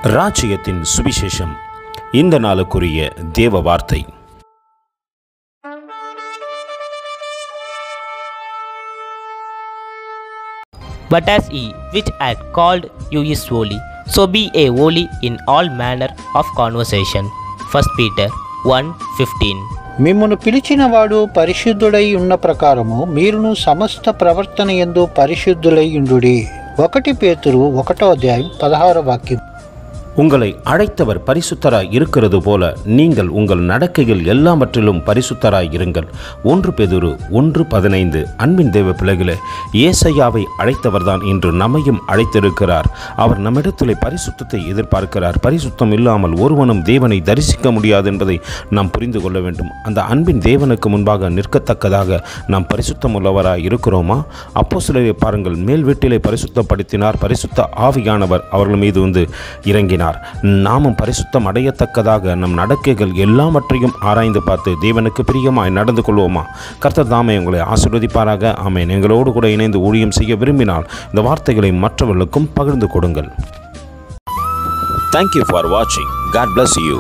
ராஜ்யத்தின் சுவிசேஷம். இந்த நாளுக்குரிய தேவ வார்த்தை. But as he which had called you is holy, so be ye holy in all manner of conversation. 1 Peter 1:15. మిమ్మును పిలిచిన వాడు పరిశుద్ధుడై ఉన్న ప్రకారము మీరును సమస్త ప్రవర్తన యందు పరిశుద్ధులై ఉండుడి. 1 పేతురు 1:16 உங்களை அழைத்தவர் பரிசுத்தராய் இருக்கிறது போல நீங்கள் உங்கள் நடக்கைகள் எல்லாவற்றிலும் பரிசுத்தராய் இருங்கள். 1 பேதுரு 1:15. அன்பின் தேவ பிள்ளைகளே, ஏசையாவை அழைத்தவர்தான் இன்று நம்மையும் அழைத்திருக்கிறார். அவர் நம்மிடத்திலே பரிசுத்தத்தை எதிர்பார்க்கிறார். பரிசுத்தம் இல்லாமல் ஒருவனும் தேவனை தரிசிக்க முடியாது என்பதை நாம் புரிந்து கொள்ள வேண்டும். அந்த அன்பின் தேவனுக்கு முன்பாக நிற்கத்தக்கதாக நாம் பரிசுத்தம் உள்ளவராய் இருக்கிறோமா? அப்போஸ்தலரை பாருங்கள், மேல் வீட்டிலே பரிசுத்தப்படுத்தினார். பரிசுத்த ஆவியானவர் அவர்கள் மீது வந்து இறங்கினார். நாமும் பரிசுத்தம் அடையத்தக்கதாக நம் நடக்கைகள் எல்லாவற்றையும் ஆராய்ந்து பார்த்து தேவனுக்கு பிரியமாய் நடந்து கொள்வோமா? கர்த்தர் தாமே உங்களை ஆசீர்வதிப்பாராக. ஆமென். எங்களோடு கூட இணைந்து ஊழியம் செய்ய விரும்பினால் இந்த வார்த்தைகளை மற்றவர்களுக்கும் பகிர்ந்து கொடுங்கள். Thank you for watching. God bless you.